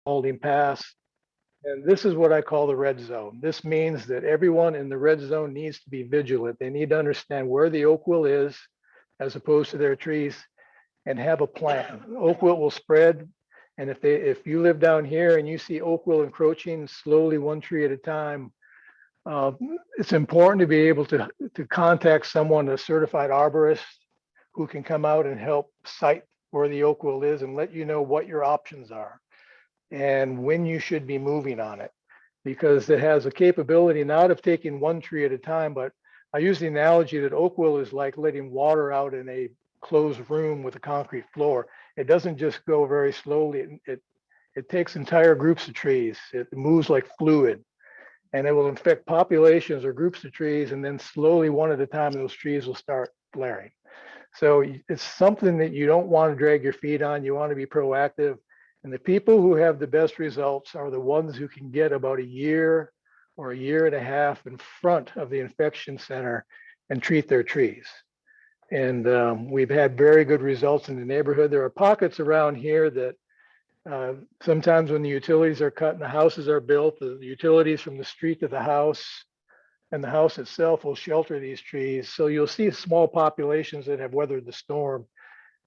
holding pass. And this is what I call the red zone. This means that everyone in the red zone needs to be vigilant. They need to understand where the oak wilt is as opposed to their trees and have a plan. Oak wilt will spread. And if you live down here and you see oak wilt encroaching slowly one tree at a time, uh, it's important to be able to contact someone, a certified arborist, who can come out and help site where the oak wilt is and let you know what your options are and when you should be moving on it, because it has a capability not of taking one tree at a time, but I use the analogy that oak wilt is like letting water out in a closed room with a concrete floor. It doesn't just go very slowly. It takes entire groups of trees. It moves like fluid, and it will infect populations or groups of trees, and then slowly one at a time, those trees will start flaring. So it's something that you don't want to drag your feet on. You want to be proactive. And the people who have the best results are the ones who can get about a year or a year and a half in front of the infection center and treat their trees. And we've had very good results in the neighborhood. There are pockets around here that sometimes when the utilities are cut and the houses are built, the utilities from the street to the house and the house itself will shelter these trees. So you'll see small populations that have weathered the storm,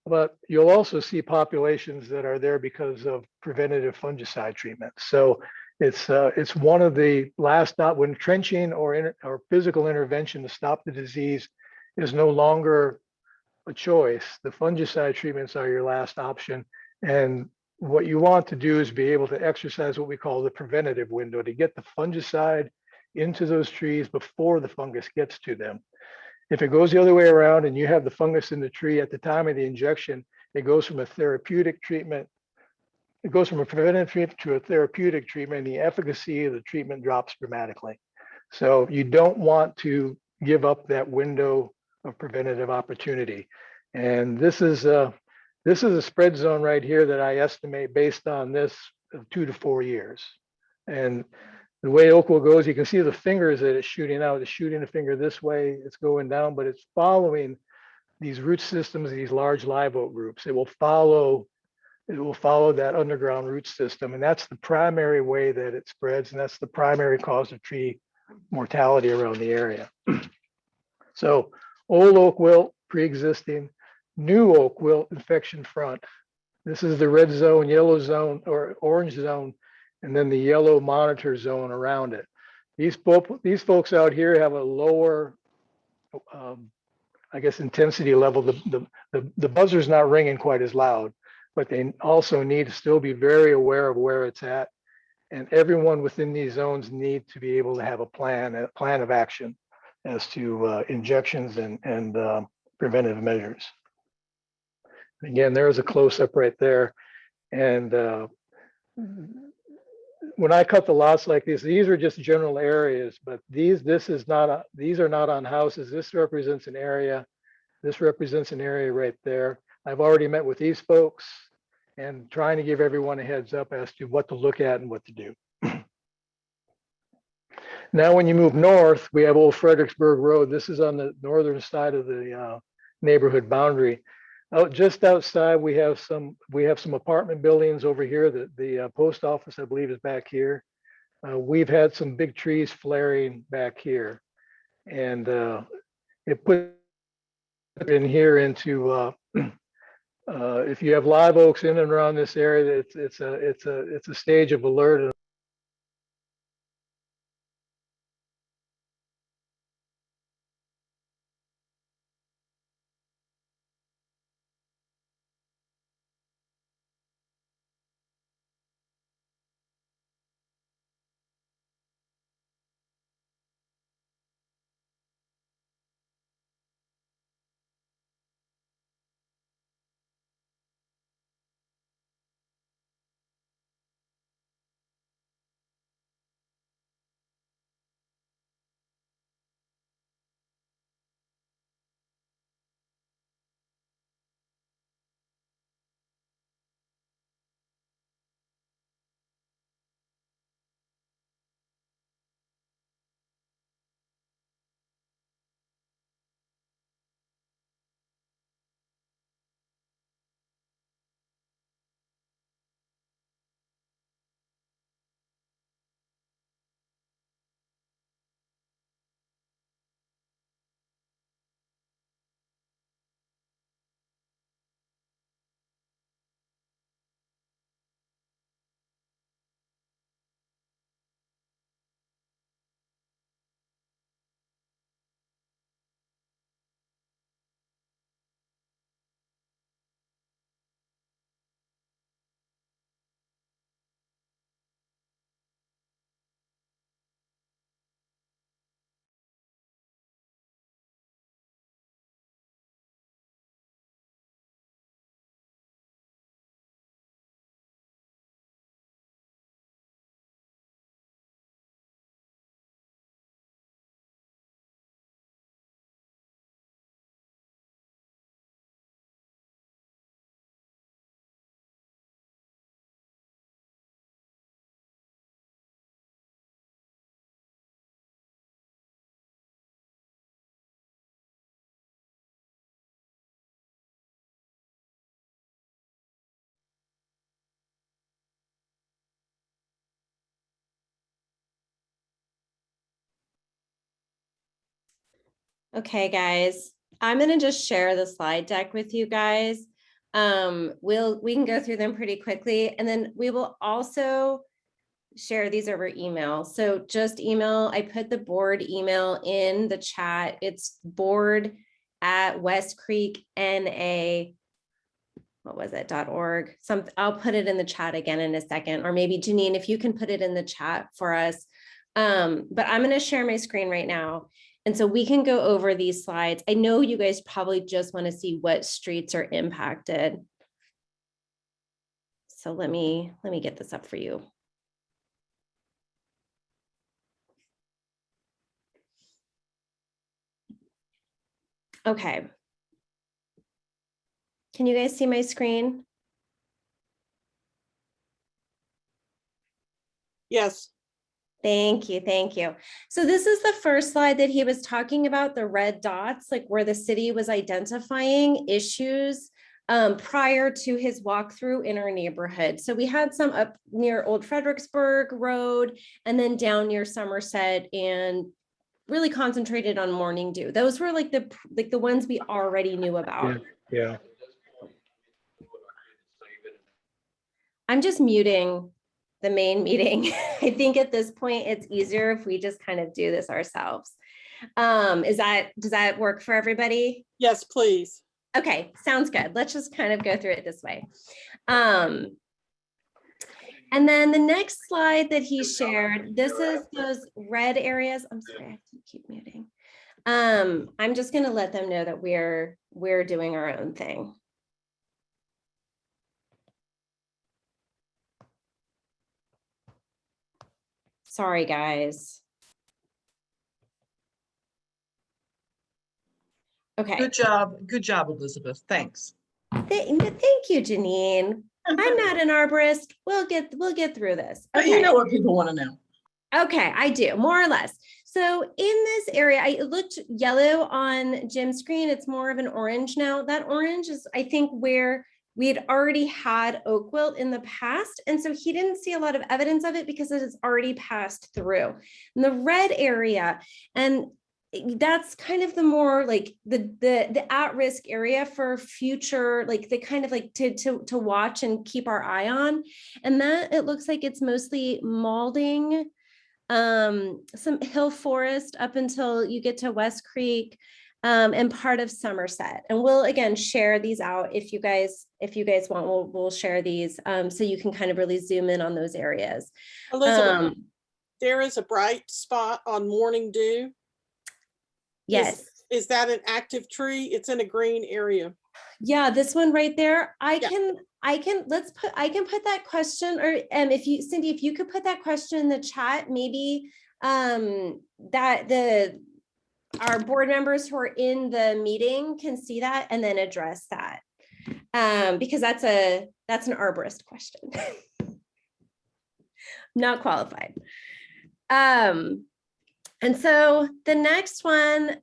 but you'll also see populations that are there because of preventative fungicide treatment. So it's one of the last stop when trenching or physical intervention to stop the disease is no longer a choice. The fungicide treatments are your last option. And what you want to do is be able to exercise what we call the preventative window to get the fungicide into those trees before the fungus gets to them. If it goes the other way around and you have the fungus in the tree at the time of the injection, it goes from a therapeutic treatment. It goes from a preventative treatment to a therapeutic treatment, and the efficacy of the treatment drops dramatically. So you don't want to give up that window of preventative opportunity. And this is a spread zone right here that I estimate based on this of 2 to 4 years. And the way oak wilt goes, you can see the fingers that it's shooting out. It's shooting a finger this way, it's going down, but it's following these root systems, these large live oak groups. It will follow that underground root system. And that's the primary way that it spreads. And that's the primary cause of tree mortality around the area. So old oak wilt, pre-existing, new oak wilt, infection front. This is the red zone, yellow zone, or orange zone, and then the yellow monitor zone around it. These folks out here have a lower, I guess, intensity level. The buzzer's not ringing quite as loud, but they also need to still be very aware of where it's at. And everyone within these zones need to be able to have a plan of action as to injections and preventative measures. Again, there is a close-up right there. And when I cut the lots like this, these are just general areas, but these are not on houses. This represents an area. This represents an area right there. I've already met with these folks and trying to give everyone a heads up as to what to look at and what to do. Now, when you move north, we have Old Fredericksburg Road. This is on the northern side of the neighborhood boundary. Just outside, we have some apartment buildings over here. The post office, I believe, is back here. We've had some big trees flaring back here, and it put in here into if you have live oaks in and around this area, it's a stage of alert. Okay, guys, I'm gonna just share the slide deck with you guys. We can go through them pretty quickly, and then we will also share these over email. So just email, I put the board email in the chat. It's board@westcreekna, what was it, .org. I'll put it in the chat again in a second, or maybe Janine, if you can put it in the chat for us. But I'm gonna share my screen right now. And so we can go over these slides. I know you guys probably just want to see what streets are impacted. So let me get this up for you. Okay. Can you guys see my screen? Yes. Thank you, thank you. So this is the first slide that he was talking about, the red dots, like where the city was identifying issues prior to his walkthrough in our neighborhood. So we had some up near Old Fredericksburg Road and then down near Somerset and really concentrated on Morning Dew. Those were like the ones we already knew about. Yeah. I'm just muting the main meeting. I think at this point, it's easier if we just kind of do this ourselves. Does that work for everybody? Yes, please. Okay, sounds good. Let's just kind of go through it this way. And then the next slide that he shared, this is those red areas. I'm sorry, I have to keep muting. I'm just going to let them know that we're doing our own thing. Sorry, guys. Okay. Good job, Elizabeth. Thanks. Thank you, Janine. I'm not an arborist. We'll get through this. Okay. But you know what people want to know. Okay, I do, more or less. So in this area, it looked yellow on Jim's screen. It's more of an orange now. That orange is, I think, where we had already had oak wilt in the past. And so he didn't see a lot of evidence of it because it has already passed through. In the red area, and that's kind of the more like the at-risk area for future, like the kind of like to watch and keep our eye on. And that it looks like it's mostly Malding, some hill forest up until you get to Westcreek, and part of Somerset. And we'll again share these out if you guys want. We'll share these so you can kind of really zoom in on those areas. Elizabeth, there is a bright spot on Morning Dew. Yes. Is that an active tree? It's in a green area. Yeah, this one right there. I can put that question, or if you, Cindy, if you could put that question in the chat, maybe that our board members who are in the meeting can see that and then address that. Because that's an arborist question. Not qualified. And so the next one,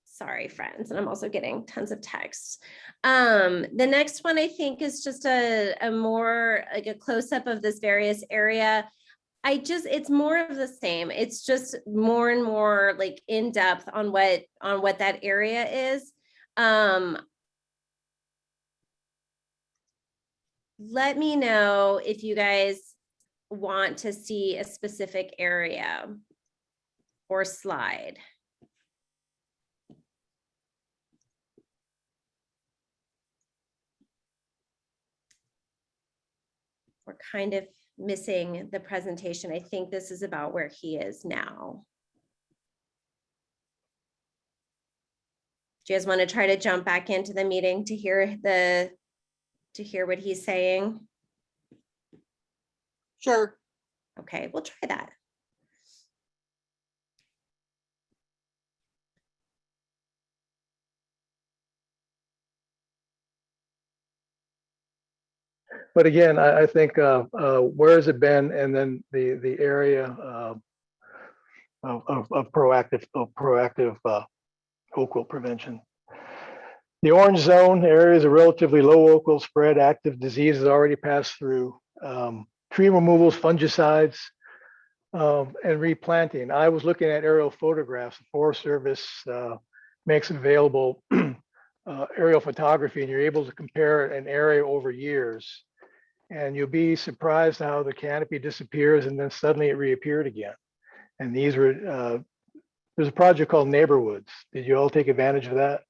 sorry, friends, and I'm also getting tons of texts. The next one I think is just a more like a close-up of this various area. It's more of the same. It's just more and more like in depth on what that area is. Let me know if you guys want to see a specific area or slide. We're kind of missing the presentation. I think this is about where he is now. Do you guys want to try to jump back into the meeting to hear what he's saying? Sure. Okay, we'll try that. But again, I think where has it been, and then the area of proactive oak wilt prevention. The orange zone areas of relatively low oak wilt spread, active diseases already passed through, tree removals, fungicides, and replanting. I was looking at aerial photographs. The Forest Service makes available aerial photography, and you're able to compare an area over years. And you'll be surprised how the canopy disappears and then suddenly it reappeared again. And these were, there's a project called Neighborhoods. Did you all take advantage of that?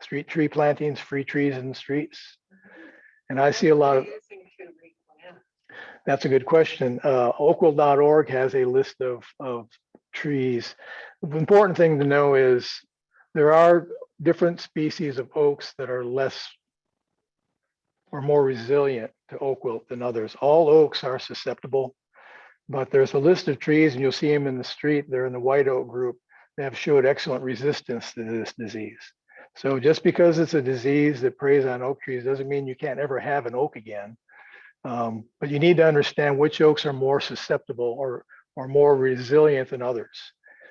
Street tree plantings, free trees in the streets. And I see a lot of, that's a good question. Oakville.org has a list of trees. The important thing to know is there are different species of oaks that are less or more resilient to oak wilt than others. All oaks are susceptible, but there's a list of trees and you'll see them in the street. They're in the white oak group. They have showed excellent resistance to this disease. So just because it's a disease that preys on oak trees doesn't mean you can't ever have an oak again. But you need to understand which oaks are more susceptible or more resilient than others.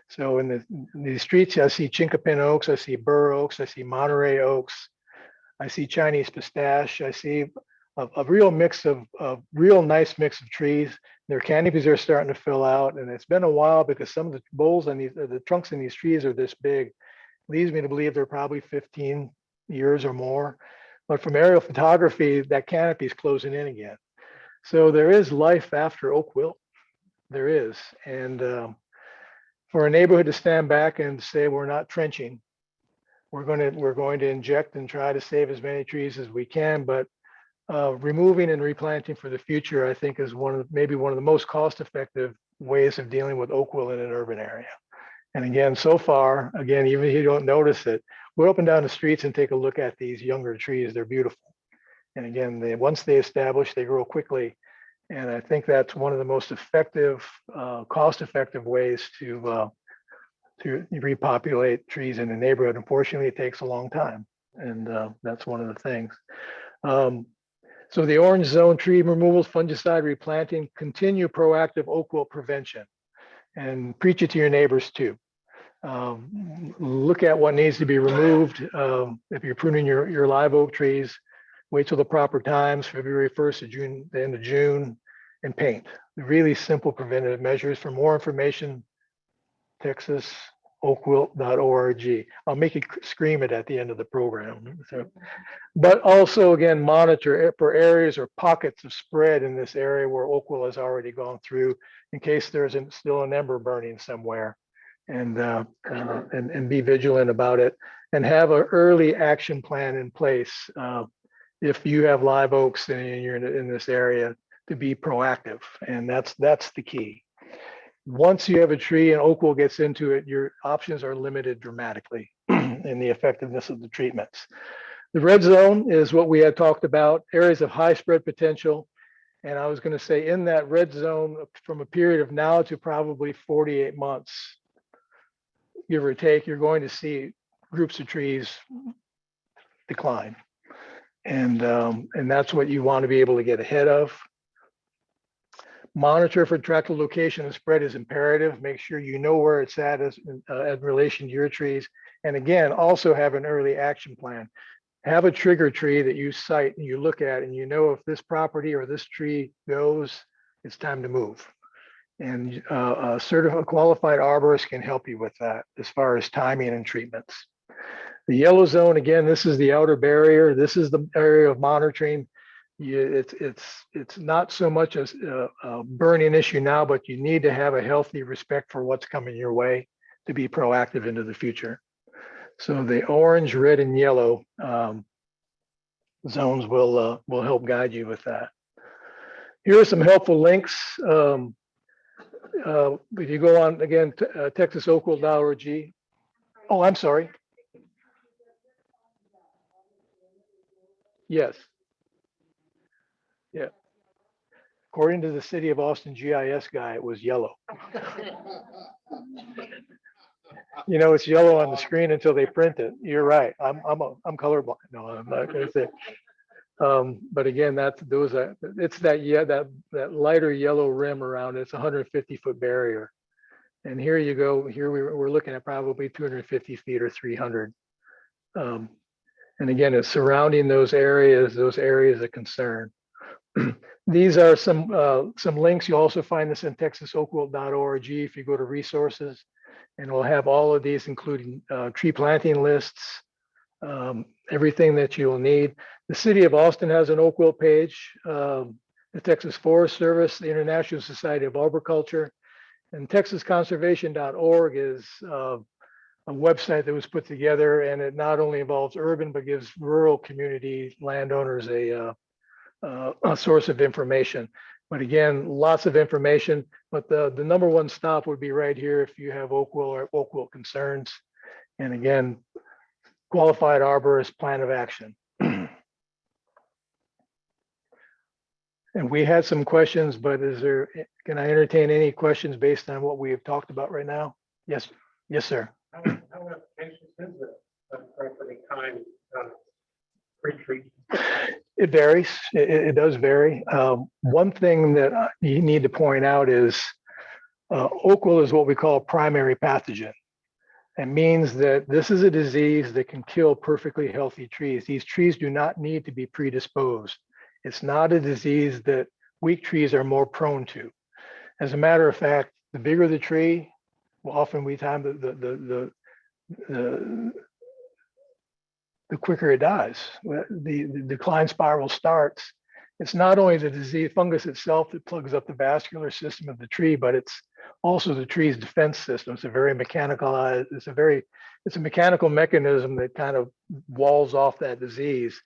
So in these streets, I see chinkapin oaks, I see bur oaks, I see Monterey oaks, I see Chinese pistache, I see a real mix of real nice mix of trees. Their canopies are starting to fill out, and it's been a while because some of the boles on these, the trunks in these trees are this big. Leads me to believe they're probably 15 years or more. But from aerial photography, that canopy is closing in again. So there is life after oak wilt. There is. And for a neighborhood to stand back and say we're not trenching, we're going to inject and try to save as many trees as we can. But removing and replanting for the future, I think, is maybe one of the most cost-effective ways of dealing with oak wilt in an urban area. And again, so far, again, even if you don't notice it, we're up and down the streets and take a look at these younger trees. They're beautiful. And again, once they establish, they grow quickly. And I think that's one of the most effective, cost-effective ways to repopulate trees in a neighborhood. Unfortunately, it takes a long time. And that's one of the things. So the orange zone, tree removals, fungicide replanting, continue proactive oak wilt prevention, and preach it to your neighbors too. Look at what needs to be removed. If you're pruning your live oak trees, wait till the proper times, February 1st to June, the end of June, and paint. Really simple preventative measures. For more information, TexasOakWilt.org. I'll make you scream it at the end of the program. So, but also, again, monitor for areas or pockets of spread in this area where oak wilt has already gone through, in case there's still an ember burning somewhere. And be vigilant about it, and have an early action plan in place if you have live oaks and you're in this area, to be proactive. And that's the key. Once you have a tree and oak wilt gets into it, your options are limited dramatically in the effectiveness of the treatments. The red zone is what we had talked about, areas of high spread potential. And I was going to say, in that red zone, from a period of now to probably 48 months, give or take, you're going to see groups of trees decline. And that's what you want to be able to get ahead of. Monitor for track location and spread is imperative. Make sure you know where it's at as in relation to your trees. And again, also have an early action plan. Have a trigger tree that you cite and you look at, and you know if this property or this tree goes, it's time to move. And a certified qualified arborist can help you with that as far as timing and treatments. The yellow zone, again, this is the outer barrier. This is the area of monitoring. It's not so much a burning issue now, but you need to have a healthy respect for what's coming your way to be proactive into the future. So the orange, red, and yellow zones will help guide you with that. Here are some helpful links. If you go on again, TexasOakWilt.org. Oh, I'm sorry. Yes. Yeah. According to the City of Austin GIS guy, it was yellow. You know, it's yellow on the screen until they print it. You're right. I'm colorblind. No, I'm not going to say. But again, it's that lighter yellow rim around it. It's a 150-foot barrier. And here you go. Here we're looking at probably 250 feet or 300. And again, it's surrounding those areas of concern. These are some links. You also find this in TexasOakWilt.org. If you go to resources, And we'll have all of these, including tree planting lists, everything that you'll need. The City of Austin has an oak wilt page, the Texas Forest Service, the International Society of Arboriculture, and texasconservation.org is a website that was put together, and it not only involves urban, but gives rural community landowners a source of information. But again, lots of information, but the number one stop would be right here if you have oak wilt or oak wilt concerns. And again, qualified arborist plan of action. And we had some questions, but can I entertain any questions based on what we have talked about right now? Yes, yes, sir. How applications is the property kind pre-treat? It varies. It does vary. One thing that you need to point out is oak wilt is what we call a primary pathogen. It means that this is a disease that can kill perfectly healthy trees. These trees do not need to be predisposed. It's not a disease that weak trees are more prone to. As a matter of fact, the bigger the tree, well, often we time the quicker it dies. The decline spiral starts. It's not only the disease fungus itself that plugs up the vascular system of the tree, but it's also the tree's defense system. It's a very mechanical, it's a mechanical mechanism that kind of walls off that disease.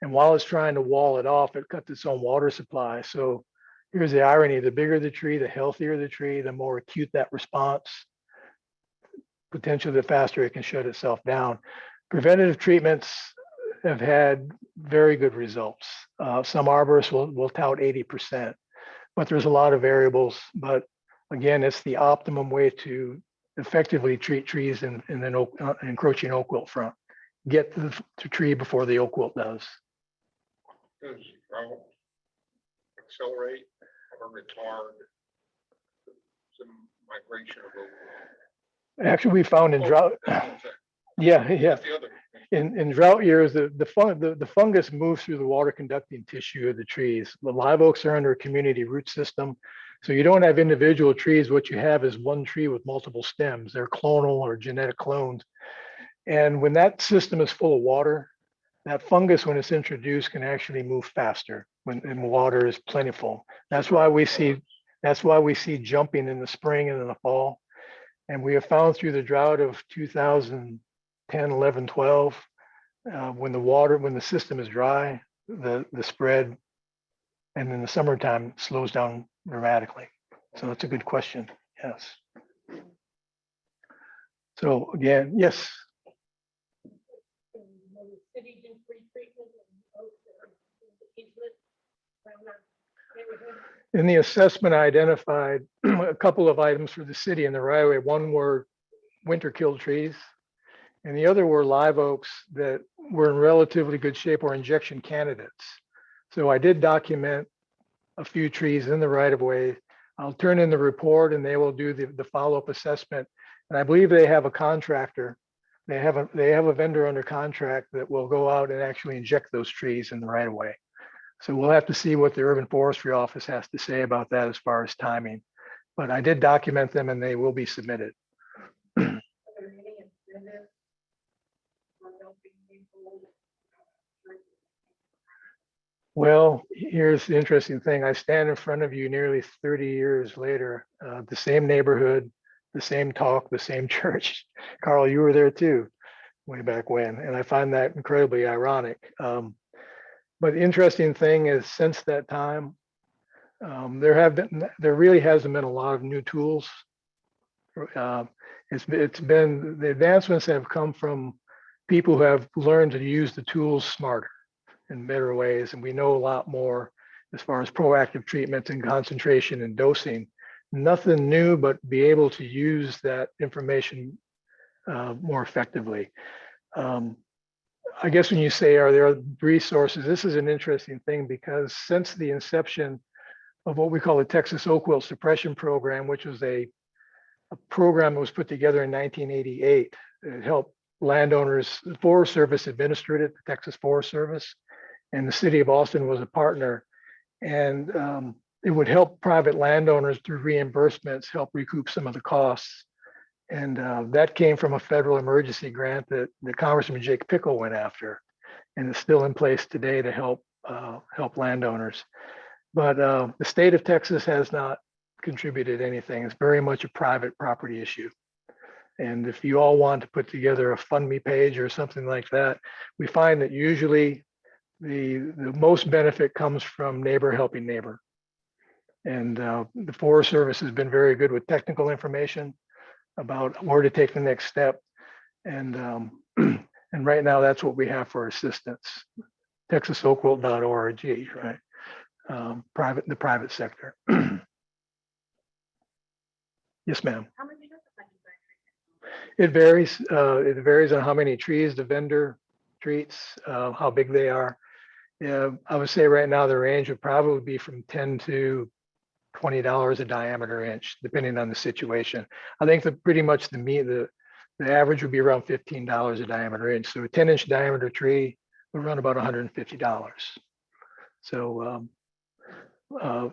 And while it's trying to wall it off, it cuts its own water supply. So here's the irony: the bigger the tree, the healthier the tree, the more acute that response. Potentially, the faster it can shut itself down. Preventative treatments have had very good results. Some arborists will tout 80%, but there's a lot of variables. But again, it's the optimum way to effectively treat trees in an encroaching oak wilt front. Get to the tree before the oak wilt does. Does drought accelerate or retard some migration of oak wilt? Actually, we found in drought, yeah. That's the other. In drought years, the fungus moves through the water conducting tissue of the trees. The live oaks are under a community root system. So you don't have individual trees. What you have is one tree with multiple stems. They're clonal or genetic clones. And when that system is full of water, that fungus, when it's introduced, can actually move faster when water is plentiful. That's why we see jumping in the spring and in the fall. And we have found through the drought of 2010, 11, 12, when the system is dry, the spread, and in the summertime slows down dramatically. So that's a good question. Yes. So again, yes. In the assessment, I identified a couple of items for the city in the right of way. One were winter killed trees, and the other were live oaks that were in relatively good shape or injection candidates. So I did document a few trees in the right of way. I'll turn in the report and they will do the follow-up assessment. And I believe they have a contractor. They have a vendor under contract that will go out and actually inject those trees in the right of way. So we'll have to see what the Urban Forestry Office has to say about that as far as timing. But I did document them and they will be submitted. Well, here's the interesting thing. I stand in front of you nearly 30 years later, the same neighborhood, the same talk, the same church. Carl, you were there too, way back when. And I find that incredibly ironic. But the interesting thing is since that time, there really hasn't been a lot of new tools. It's been, the advancements have come from people who have learned to use the tools smarter in better ways. And we know a lot more as far as proactive treatments and concentration and dosing. Nothing new, but be able to use that information more effectively. I guess when you say, are there resources, this is an interesting thing because since the inception of what we call the Texas Oak Wilt Suppression Program, which was a program that was put together in 1988, it helped landowners, the Forest Service administered it, the Texas Forest Service, and the city of Austin was a partner. And it would help private landowners through reimbursements, help recoup some of the costs. And that came from a federal emergency grant that the Congressman Jake Pickle went after, and it's still in place today to help help landowners. But the state of Texas has not contributed anything. It's very much a private property issue. And if you all want to put together a fund me page or something like that, we find that usually the most benefit comes from neighbor helping neighbor. And the Forest Service has been very good with technical information about where to take the next step. And and right now that's what we have for assistance. TexasOakWilt.org, right? The private sector. Yes, ma'am. It varies. It varies on how many trees the vendor treats, how big they are. Yeah, I would say right now the range would probably be from $10 to $20 a diameter inch, depending on the situation. I think that pretty much the average would be around $15 a diameter inch. So a 10-inch diameter tree would run about $150. So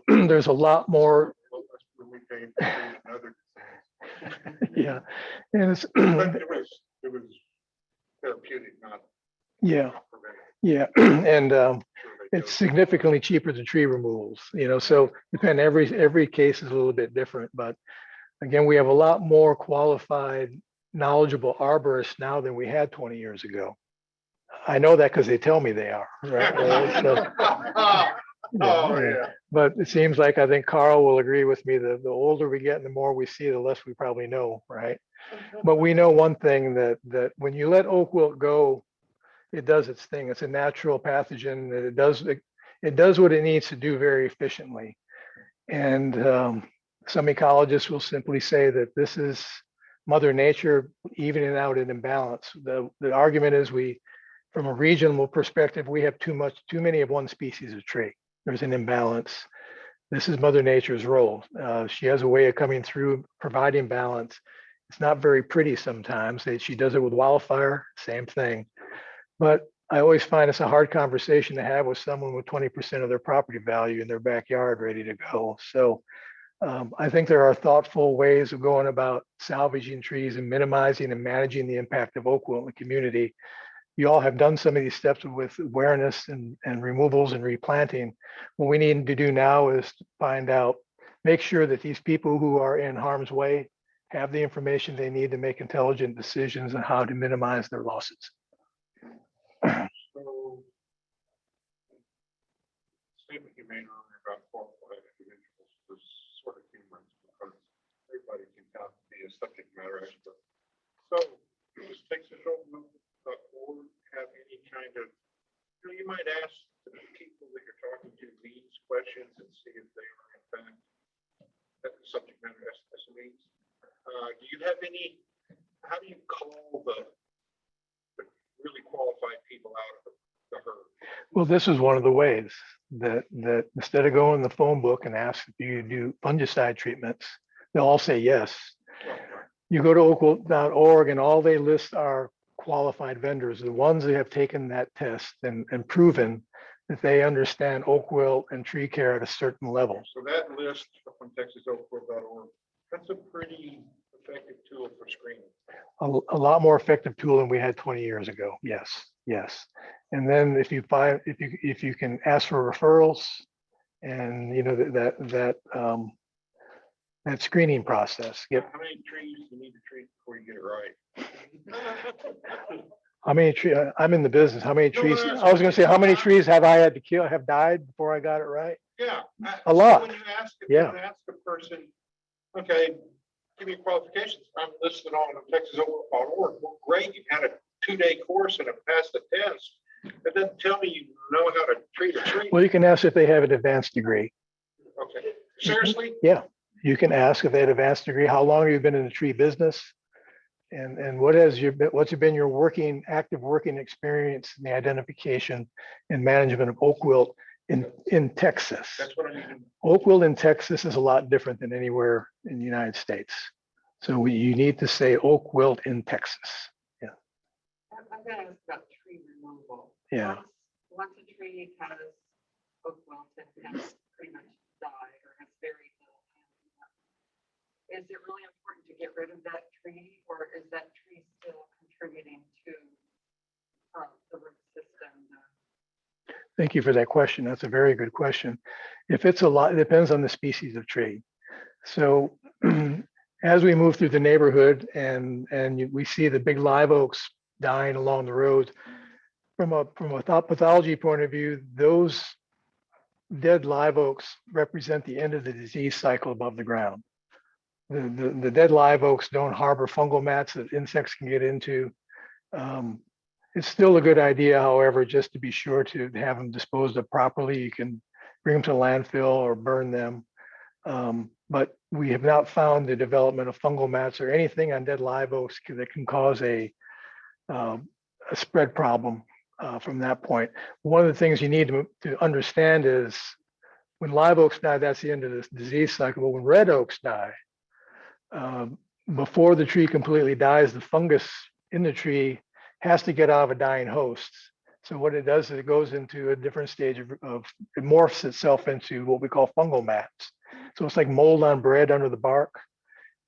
there's a lot more. Well, that's what we paid for another disease. Yeah, and it's But it was therapeutic, not. yeah, not preventive. yeah, and Sure they it's do. significantly cheaper than tree removals. So depend every case is a little bit different, but again, we have a lot more qualified, knowledgeable arborists now than we had 20 years ago. I know that because they tell me they are, right? So, Oh, yeah. yeah. But it seems like I think Carl will agree with me. The older we get and the more we see, the less we probably know, right? But we know one thing that when you let oak wilt go, it does its thing. It's a natural pathogen that it does what it needs to do very efficiently. And some ecologists will simply say that this is Mother Nature evening out an imbalance. The argument is from a regional perspective, we have too many of one species of tree. There's an imbalance. This is Mother Nature's role. She has a way of coming through, providing balance. It's not very pretty sometimes. She does it with wildfire, same thing. But I always find it's a hard conversation to have with someone with 20% of their property value in their backyard ready to go. So I think there are thoughtful ways of going about salvaging trees and minimizing and managing the impact of oak wilt in the community. You all have done some of these steps with awareness and removals and replanting. What we need to do now is find out, make sure that these people who are in harm's way have the information they need to make intelligent decisions on how to minimize their losses. So, statement you made earlier about qualified individuals was sort of humorous because everybody can kind of be a subject matter expert. So, does TexasOakWilt.org have any kind of, you might ask the people that you're talking to these questions and see if they are in fact subject matter SMEs. Do you have any, how do you call the really qualified people out of the herd? Well, this is one of the ways that instead of going in the phone book and ask if you do fungicide treatments, they'll all say yes. You go to oakwilt.org and all they list are qualified vendors, the ones that have taken that test and proven that they understand oak wilt and tree care at a certain level. So that list from TexasOakWilt.org, that's a pretty effective tool for screening. A lot more effective tool than we had 20 years ago. Yes, yes. And then if you can ask for referrals and that screening process. How many trees do you need to treat before you get it right? How many trees? I'm in the business. How many No, trees? that's- I was going to say, how many trees have I had to kill, have died before I got it right? Yeah. A lot. So when you ask, Yeah. a person, okay, give me qualifications. I'm listed on TexasOakWilt.org. Well, great, you had a 2-day course and have passed the test. It doesn't tell me you know how to treat a tree. Well, you can ask if they have an advanced degree. Okay, seriously? Yeah, you can ask if they had an advanced degree. How long have you been in the tree business? And what's been your active working experience in the identification and management of oak wilt in Texas? That's what I need to know. Oak wilt in Texas is a lot different than anywhere in the United States. So you need to say oak wilt in Texas. Yeah. I'm gonna ask about tree removal. Yeah. Once a tree has oak wilt and has pretty much died or has very little, is it really important to get rid of that tree, or is that tree still contributing to the root system? Thank you for that question. That's a very good question. If it's a lot, it depends on the species of tree. So as we move through the neighborhood and we see the big live oaks dying along the road, from a pathology point of view, those dead live oaks represent the end of the disease cycle above the ground. The dead live oaks don't harbor fungal mats that insects can get into. It's still a good idea, however, just to be sure to have them disposed of properly. You can bring them to landfill or burn them. But we have not found the development of fungal mats or anything on dead live oaks that can cause a spread problem from that point. One of the things you need to understand is when live oaks die, that's the end of this disease cycle. But when red oaks die, before the tree completely dies, the fungus in the tree has to get out of a dying host. So what it does is it goes into a different stage of it morphs itself into what we call fungal mats. So it's like mold on bread under the bark,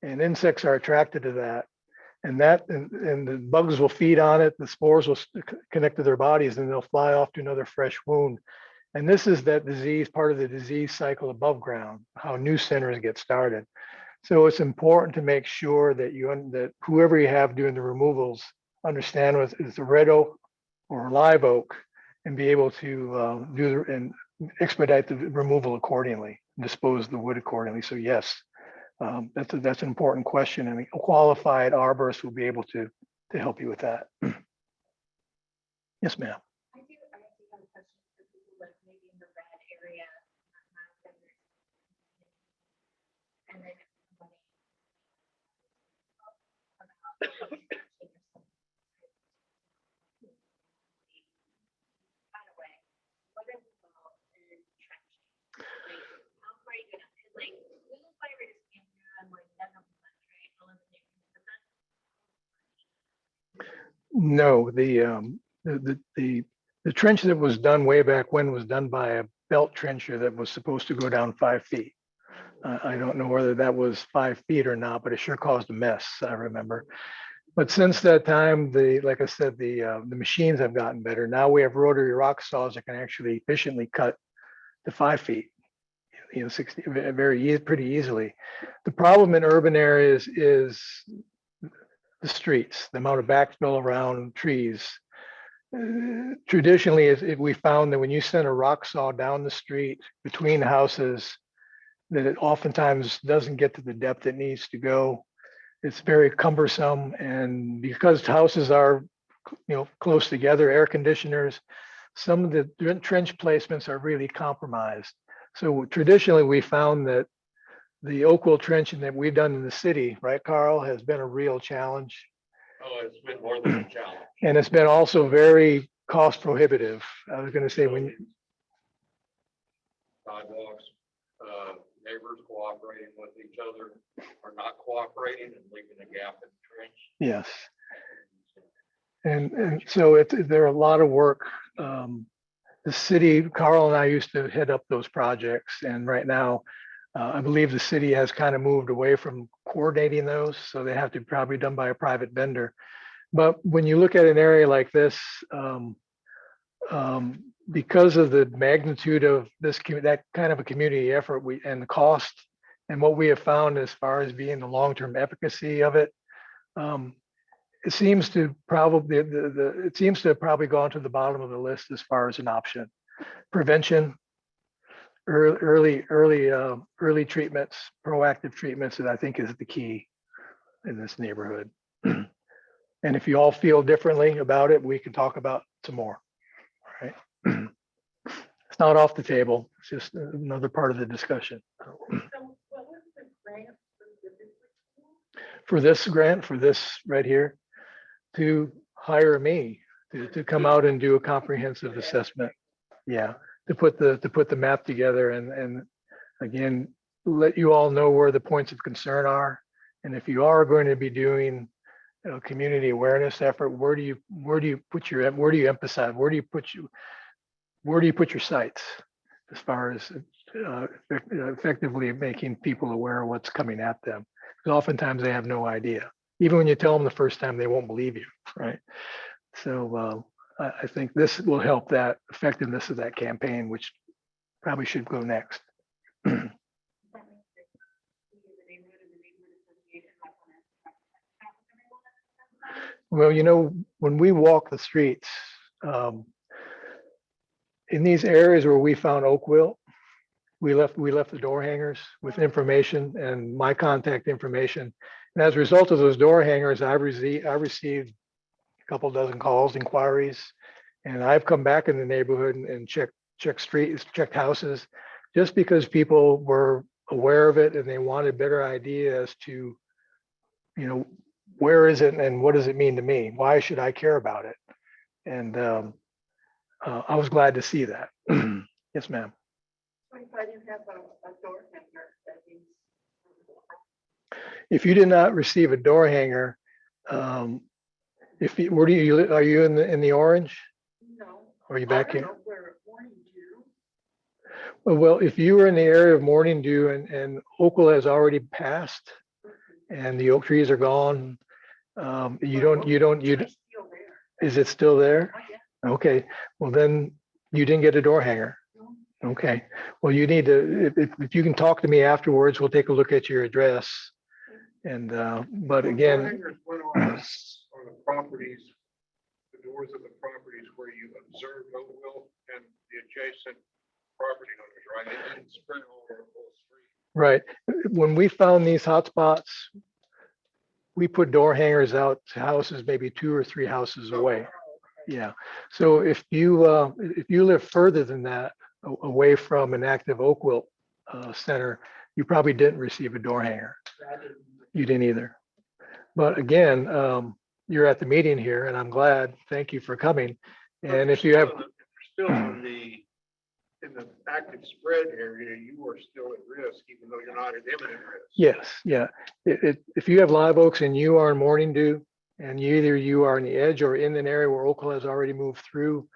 and insects are attracted to that. And the bugs will feed on it, the spores will connect to their bodies, and they'll fly off to another fresh wound. And this is that disease, part of the disease cycle above ground, how new centers get started. So it's important to make sure that that whoever you have doing the removals understand what is a red oak or live oak, and be able to and expedite the removal accordingly, dispose the wood accordingly. So yes, that's an important question, and a qualified arborist will be able to help you with that. Yes, ma'am. I do have a question for people that maybe in the red area. And then somebody about by the way, what is involved in trenching? Like, how far are you gonna, like, little fire just came through and like that helps us, right? Eliminate, but that's No, the trench that was done way back when was done by a belt trencher that was supposed to go down 5 feet. I don't know whether that was 5 feet or not, but it sure caused a mess, I remember. But since that time, like I said, the machines have gotten better. Now we have rotary rock saws that can actually efficiently cut to 5 feet, 60, pretty easily. The problem in urban areas is the streets, the amount of backfill around trees. Traditionally, we found that when you send a rock saw down the street between houses, that it oftentimes doesn't get to the depth it needs to go. It's very cumbersome, and because houses are, close together, air conditioners, some of the trench placements are really compromised. So traditionally, we found that the oak wool trenching that we've done in the city, right, Carl, has been a real challenge. Oh, it's been more than a challenge. And it's been also very cost prohibitive. I was going to say Sidewalks, neighbors cooperating with each other or not cooperating and leaving a gap in the trench. yes. And so there are a lot of work. The city, Carl and I used to head up those projects, and right now, I believe the city has kind of moved away from coordinating those, so they have to be probably done by a private vendor. But when you look at an area like this, because of the magnitude of that kind of a community effort, and the cost, and what we have found as far as being the long-term efficacy of it, it seems to probably it seems to have probably gone to the bottom of the list as far as an option. Prevention, early treatments, proactive treatments, that I think is the key in this neighborhood. And if you all feel differently about it, we can talk about some more. All right. It's not off the table. It's just another part of the discussion. so what was the grant For this grant, for this right here, to hire me to come out and do a comprehensive assessment. Yeah, to put the map together and again, let you all know where the points of concern are. And if you are going to be doing a community awareness effort, where do you emphasize? Where do you put your sights as far as effectively making people aware of what's coming at them? Because oftentimes they have no idea. even when you tell them the first time, they won't believe you, right? So I think this will help that effectiveness of that campaign, which probably should go next. Well, you know, when we walk the streets, in these areas where we found oak wilt, we left the door hangers with information and my contact information. And as a result of those door hangers, I received a couple dozen calls, inquiries, and I've come back in the neighborhood and checked streets, checked houses, just because people were aware of it and they wanted better idea as to, you know, where is it and what does it mean to me? Why should I care about it? And I was glad to see that. Yes, ma'am. If you did not receive a door hanger, if you, where do you, are you in the orange? No. Or are you back here? Where morning dew. Well, if you were in the area of morning dew and Oakville has already passed and the oak trees are gone, is it still there? Okay, well then you didn't get a door hanger. Okay, well, you need to, if you can talk to me afterwards, we'll take a look at your address. And, but again, Hangers went on the properties, the doors of the properties where you observed Oakville and the adjacent property owners, right? It didn't spread all over the whole street. right, when we found these hotspots, we put door hangers out to houses maybe 2 or 3 houses away. Yeah, so if you live further than that, away from an active oak wilt center, you probably didn't receive a door hanger. You didn't either. But again, you're at the meeting here and I'm glad. Thank you for coming. And if you have, Still in the active spread area, you are still at risk, even though you're not at imminent risk. yes, yeah. If you have live oaks and you are in morning dew and either you are on the edge or in an area where Oakville has already moved through,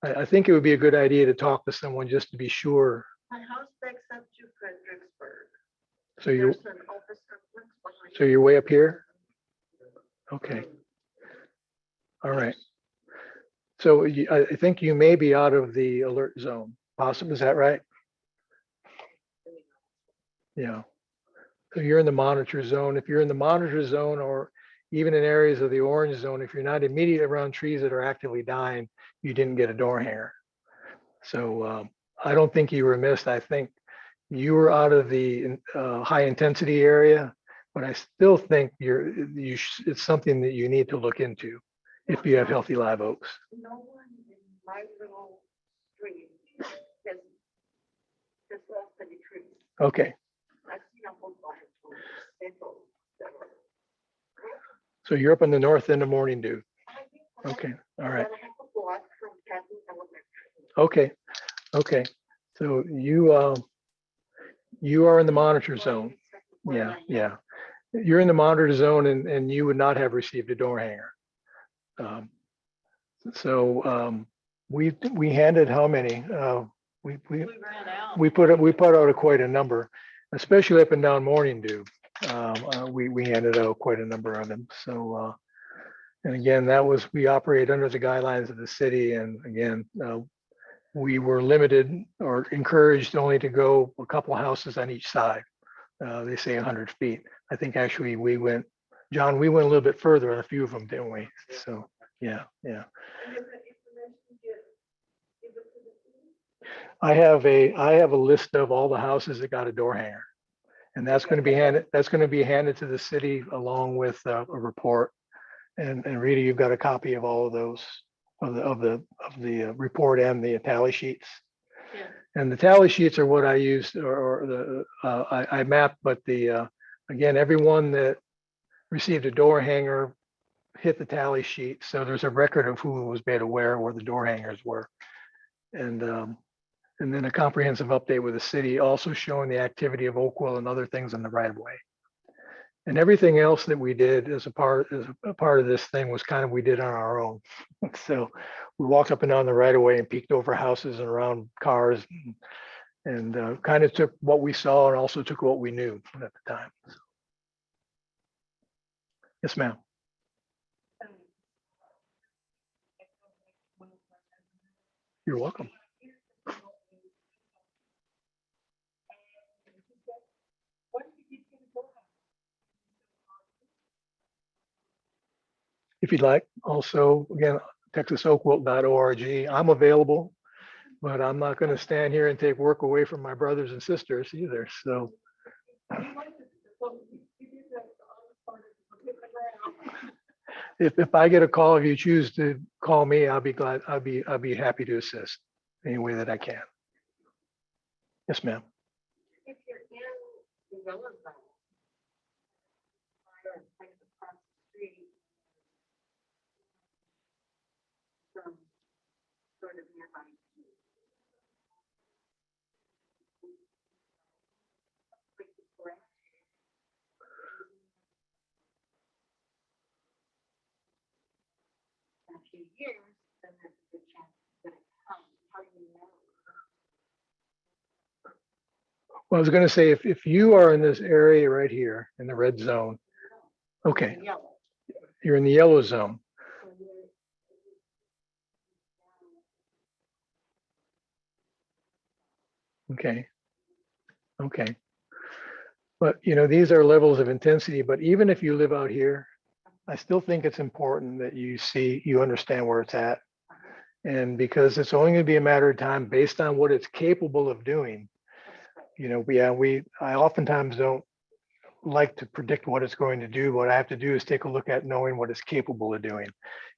I think it would be a good idea to talk to someone just to be sure. My house backs up to Fredericksburg. So you're, There's an office complex behind so you're way up here? Okay. All right. So I think you may be out of the alert zone. Possible, is that right? Yeah. So you're in the monitor zone. If you're in the monitor zone or even in areas of the orange zone, if you're not immediately around trees that are actively dying, you didn't get a door hanger. So I don't think you were missed. I think you were out of the high intensity area, but I still think it's something that you need to look into if you have healthy live oaks. No one in my little street has lost any trees. Okay, I've seen a whole bunch of staples that were. so you're up in the north end of morning dew. Okay, all right. But I have a block from Canton Elementary. Okay, okay. So you are in the monitor zone. Yeah, yeah. You're in the monitor zone and you would not have received a door hanger. We handed how many? We ran out. we put out quite a number, especially up and down morning dew. We handed out quite a number of them. So and again, we operate under the guidelines of the city. And again, we were limited or encouraged only to go a couple houses on each side. They say 100 feet. I think actually John, we went a little bit further on a few of them, didn't we? So, yeah. I have a list of all the houses that got a door hanger. And that's going to be handed to the city along with a report. And Rita, you've got a copy of all of those, of the report and the tally sheets. Yeah. And the tally sheets are what I used, I mapped, but again, everyone that received a door hanger hit the tally sheet. So there's a record of who was made aware where the door hangers were. And then a comprehensive update with the city also showing the activity of Oakville and other things in the right of way. And everything else that we did as a part of this thing was kind of, we did on our own. So we walked up and down the right of way and peeked over houses and around cars and kind of took what we saw and also took what we knew at the time. Yes, ma'am. You're welcome. If you'd like, also, again, texasoakwilt.org. I'm available, but I'm not going to stand here and take work away from my brothers and sisters either. So if I get a call, if you choose to call me, I'll be glad. I'll be happy to assist any way that I can. Yes, ma'am. If you're in the yellow zone, or like across the street from sort of nearby. Like the forest. In a few years, then there's a good chance that it comes. How do you know? Well, I was going to say, if you are in this area right here in the red zone, okay, Yellow. you're in the yellow zone. So you're- Okay. Okay. But these are levels of intensity, but even if you live out here, I still think it's important that you understand where it's at. And because it's only going to be a matter of time based on what it's capable of doing. I oftentimes don't like to predict what it's going to do. What I have to do is take a look at knowing what it's capable of doing.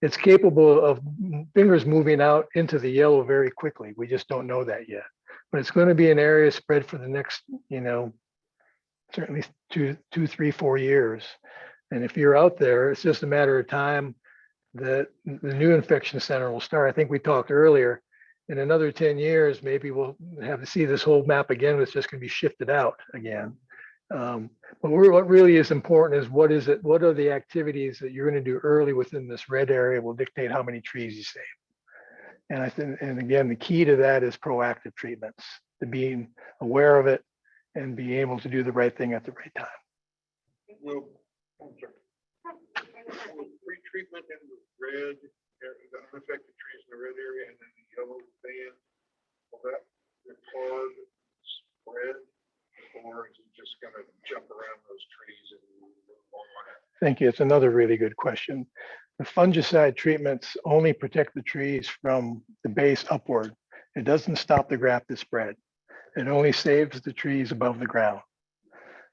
It's capable of fingers moving out into the yellow very quickly. We just don't know that yet. But it's going to be an area spread for the next, certainly 2, 3, 4 years. And if you're out there, it's just a matter of time that the new infection center will start. I think we talked earlier, in another 10 years, maybe we'll have to see this whole map again. It's just going to be shifted out again. But what really is important is what are the activities that you're going to do early within this red area will dictate how many trees you save. And I think, and again, the key to that is proactive treatments, to being aware of it and being able to do the right thing at the right time. Will, I'm sorry. Will pre-treatment in the red, the unaffected trees in the red area and then the yellow band, will that record spread? Or is it just gonna jump around those trees and move on? Thank you. It's another really good question. The fungicide treatments only protect the trees from the base upward. It doesn't stop the graft to spread. It only saves the trees above the ground.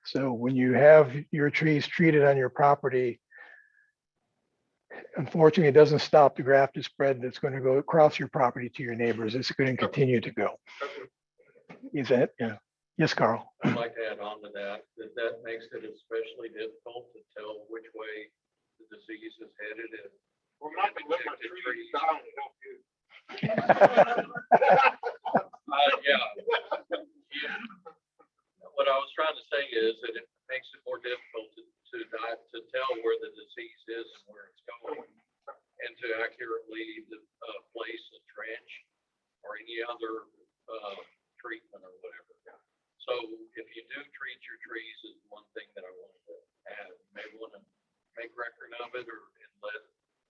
So when you have your trees treated on your property, unfortunately, it doesn't stop the graft to spread that's going to go across your property to your neighbors. It's going to continue to go. Is that, yeah. Yes, Carl. I'd like to add on to that makes it especially difficult to tell which way the disease is headed. Well, not to let my trees die and help you. Yeah. What I was trying to say is that it makes it more difficult to tell where the disease is and where it's going, and to accurately place a trench or any other treatment or whatever. So if you do treat your trees, is one thing that I wanted to add. You may want to make record of it and let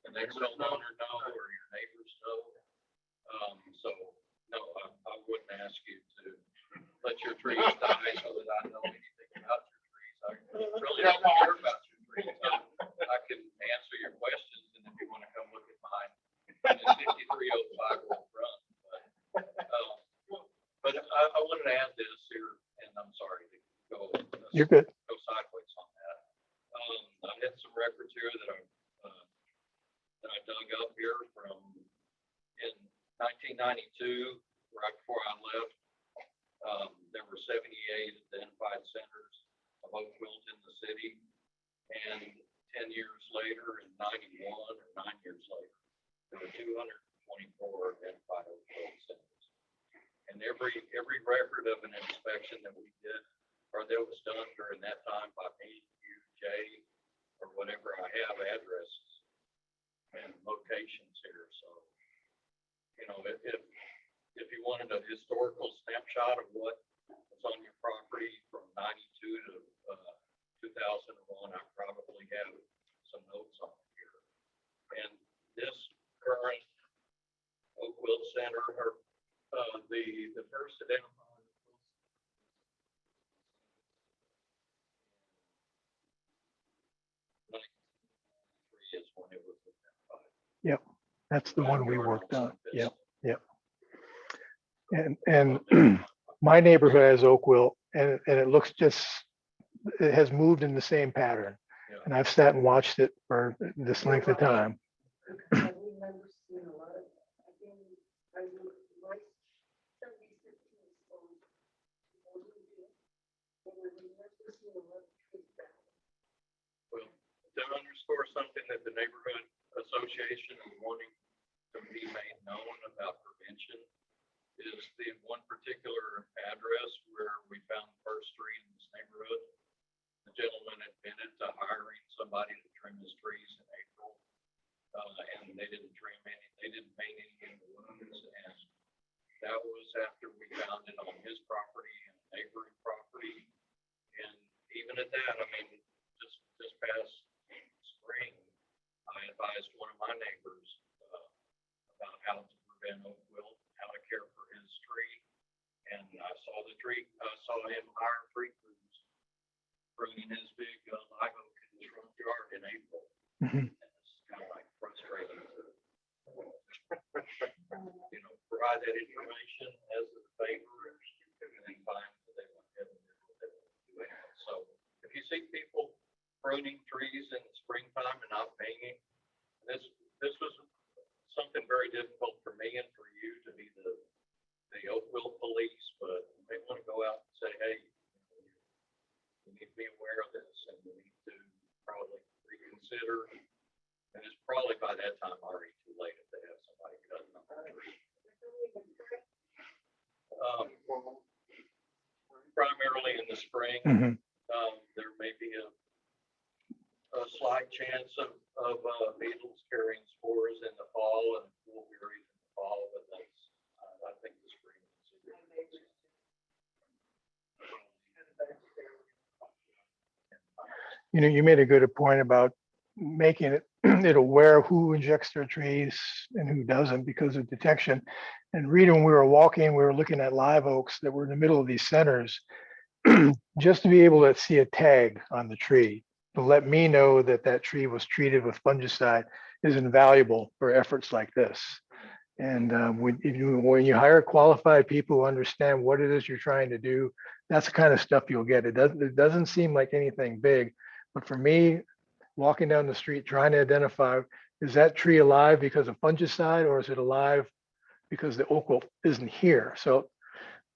the next homeowner know or your neighbors know. So no, I wouldn't ask you to let your trees die so that I know anything about your trees. I really don't care about your trees. I can answer your questions, and if you want to come look at mine, it's 5305 Wolf Run. But I wanted to add this here, and I'm sorry to go. You're good. Go sideways on that. I had some records here that I dug up here from in 1992, right before I left. There were 78 identified centers of oak wilt in the city, and 10 years later, in 91 or 9 years later, there were 224 identified oak wilt centers. And every record of an inspection that we did or that was done during that time by me, you, Jay, or whatever, I have addresses and locations here. So, if you wanted a historical snapshot of what was on your property from 92 to 2001, I probably have some notes on here. And this current Oak Wilt Center, or the first identified is when it was identified. Yep, that's the one we worked on. Yep, yep. And my neighborhood has oak wilt, and it looks just, it has moved in the same pattern. Yeah. And I've sat and watched it for this length of time. I remember seeing a lot of, I think, I was like 70, 15 stones. And I remember seeing a lot of trees down. Well, to underscore something that the neighborhood association is wanting to be made known about prevention is the one particular address where we found First Street in this neighborhood. The gentleman admitted to hiring somebody to trim his trees in April. And they didn't trim any, they didn't paint any in the wounds. And that was after we found it on his property and neighboring property. And even at that, I mean, just this past spring, I advised one of my neighbors about how to prevent oak wilt, how to care for his tree. And I saw him hire tree crews, bringing his big live oak in his front yard in April. Mhm. And it's kind of like frustrating to, provide that information as a favor and then find that they went ahead and did what they wanted to do anyway. So if you see people pruning trees in the springtime and not painting, this was something very difficult for me and for you to be the oak wilt police, but you may want to go out and say, hey, you need to be aware of this and you need to probably reconsider. And it's probably by that time already too late if they have somebody who doesn't know. Primarily in the spring, Mhm. there may be a slight chance of beetles carrying spores in the fall and wolverines in the fall, but that's, I think the spring is a good thing. You made a good point about making it aware of who injects their trees and who doesn't because of detection. And Rita, when we were walking, we were looking at live oaks that were in the middle of these centers, just to be able to see a tag on the tree to let me know that that tree was treated with fungicide is invaluable for efforts like this. And when you hire qualified people who understand what it is you're trying to do, that's the kind of stuff you'll get. It doesn't seem like anything big, but for me, walking down the street trying to identify, is that tree alive because of fungicide or is it alive because the oak wilt isn't here? So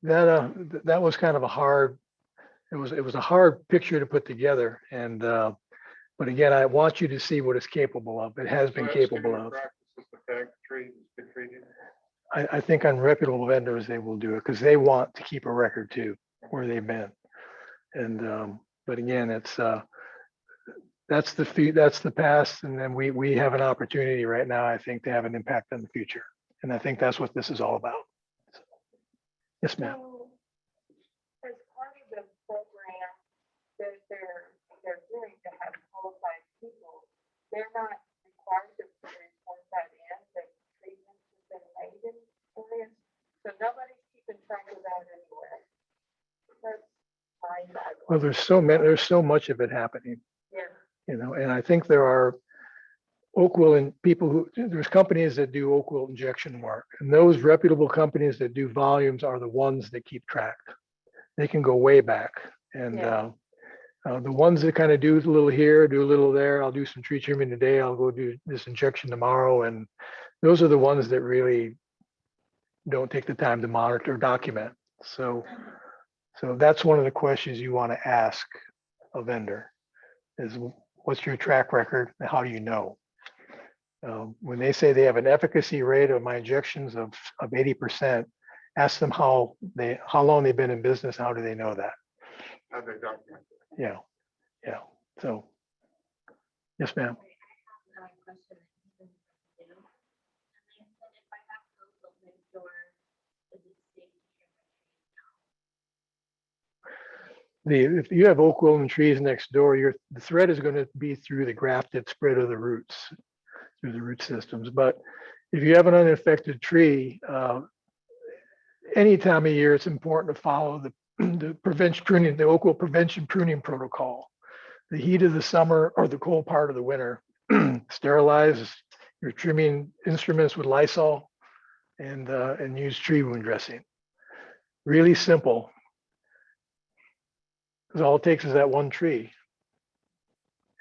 that was kind of a hard, it was a hard picture to put together. And but again, I want you to see what it's capable of. It has been capable of. I think on reputable vendors, they will do it because they want to keep a record too, where they've been. And but again, it's that's the past, and then we have an opportunity right now, I think, to have an impact on the future, and I think that's what this is all about. So, yes, ma'am. So, as part of the program that they're doing to have qualified people, they're not required to report that in, that treatments have been made in areas. So nobody's keeping track of that anywhere. That's mind-boggling. Well, there's so much of it happening, Yeah. and I think there are oak wilt and there's companies that do oak wilt injection work, and those reputable companies that do volumes are the ones that keep track. They can go way back, and Yeah. the ones that kind of do a little here, do a little there. I'll do some tree trimming today. I'll go do this injection tomorrow, and those are the ones that really don't take the time to monitor, document. So that's one of the questions you want to ask a vendor is, what's your track record? And how do you know? When they say they have an efficacy rate of my injections of 80%, ask them how long they've been in business. How do they know that? How they document it. Yeah. So, yes, ma'am. I have another question that you can do. And they said if I have to open next door, is it safe to trim my trees now? if you have oak willow trees next door, the thread is going to be through the grafted spread of the roots, through the root systems. But if you have an unaffected tree, any time of year, it's important to follow the prevention pruning, the oak willow prevention pruning protocol. The heat of the summer or the cold part of the winter, sterilize your trimming instruments with Lysol and use tree wound dressing. Really simple. Because all it takes is that one tree.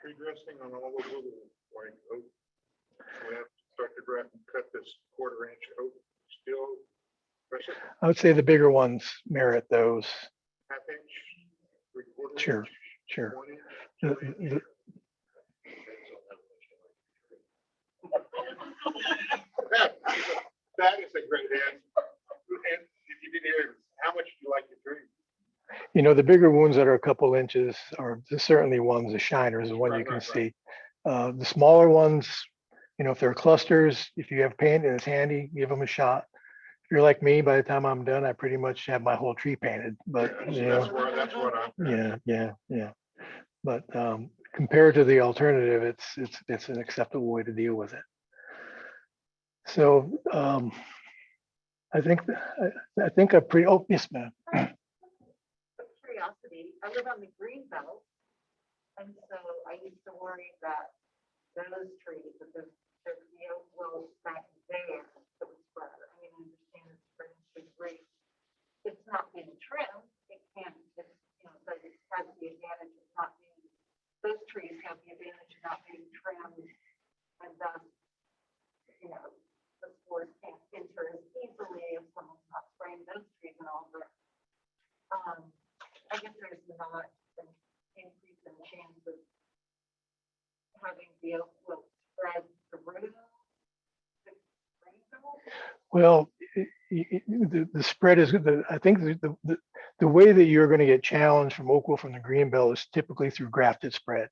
Tree dressing on all the little like oak. We have to start to graft and cut this 1/4 inch oak still. Dress it I would say the bigger ones merit those. 1/2 inch, 3/4 Sure, inch, sure. 1 inch. The- 2 inch. the- That is a great answer. And if you didn't hear it, how much do you like your tree? You know, the bigger wounds that are a couple inches are certainly ones, the shiners, the one you Right, can right, see. The smaller ones, you know, if they're clusters, if you have paint and it's handy, give them a shot. If you're like me, by the time I'm done, I pretty much have my whole tree painted, but you know, That's what I'm. yeah. But compared to the alternative, it's an acceptable way to deal with it. So I think I pretty, oh, yes, ma'am. Curiosity, I live on the green belt, and so I used to worry that those trees, that the oak willow back there that was spread. I mean, I understand it's spread is great. It's not being trimmed, it can't, it's, you know, but it has the advantage of not being, those trees have the advantage of not being trimmed, and thus, you know, the spores can't enter as easily if someone's not spraying those trees and all, but I guess there's not an increase in chance of having the oak wilt spread through. Well, the spread is, I think the way that you're going to get challenged from oak wilt from the green belt is typically through grafted spread.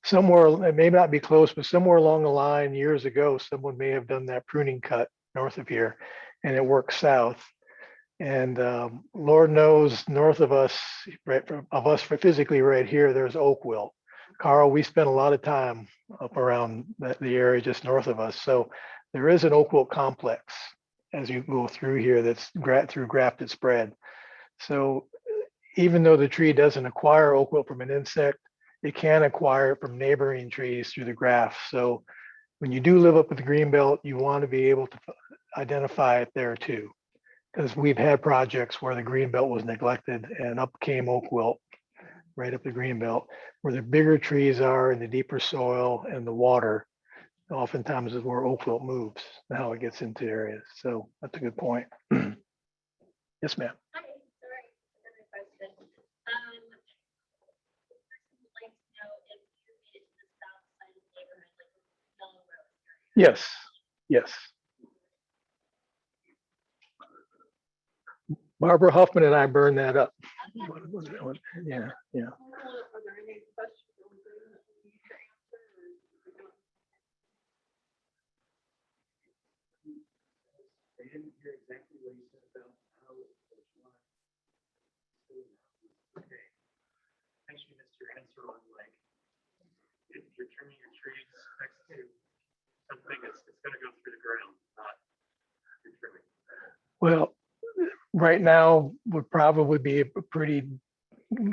Somewhere, it may not be close, but somewhere along the line years ago, someone may have done that pruning cut north of here and it works south. And Lord knows north of us, physically right here, there's oak wilt. Carl, we spent a lot of time up around the area just north of us. So there is an oak wilt complex as you go through here that's through grafted spread. So even though the tree doesn't acquire oak wilt from an insect, it can acquire it from neighboring trees through the graft. So when you do live up with the green belt, you want to be able to identify it there too. Because we've had projects where the green belt was neglected and up came oak wilt right up the green belt, where the bigger trees are in the deeper soil and the water. Oftentimes is where oak wilt moves and how it gets into areas. So that's a good point. Yes, ma'am. Hi, sorry, another question. The person would like to know if you made it to the south side of the neighborhood, like Yellow Rose area. Yes. Barbara Huffman and I burned that up. Yeah. Are there any questions that we need to answer? I didn't hear exactly what you said about how it was run. Okay. Actually, missed your answer on like, if you're trimming your trees next to something, it's gonna go through the ground, not you're trimming. Well, right now would probably be a pretty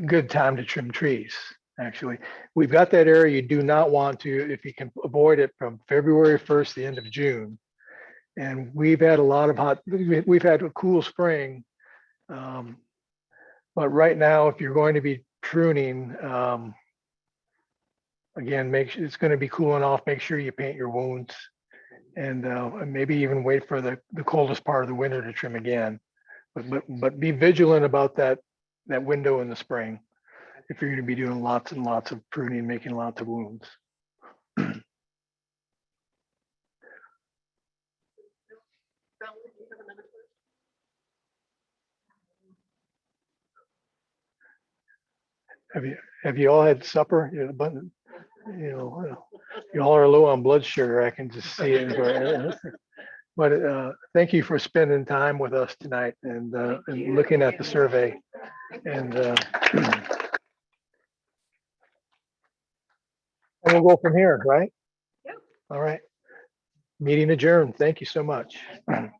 good time to trim trees. Actually, we've got that area you do not want to, if you can avoid it, from February 1st to the end of June. And we've had a lot of we've had a cool spring. But right now, if you're going to be pruning, again, make sure it's going to be cooling off. Make sure you paint your wounds and maybe even wait for the coldest part of the winter to trim again. But be vigilant about that window in the spring if you're going to be doing lots and lots of pruning, making lots of wounds. Have you all had supper? You all are low on blood sugar. I can just see it. But thank you for spending time with us tonight and looking at the survey. And then we'll go from here, right? Yep. All right. Meeting adjourned. Thank you so much. Thank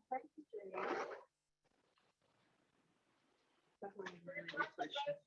you, Jenny.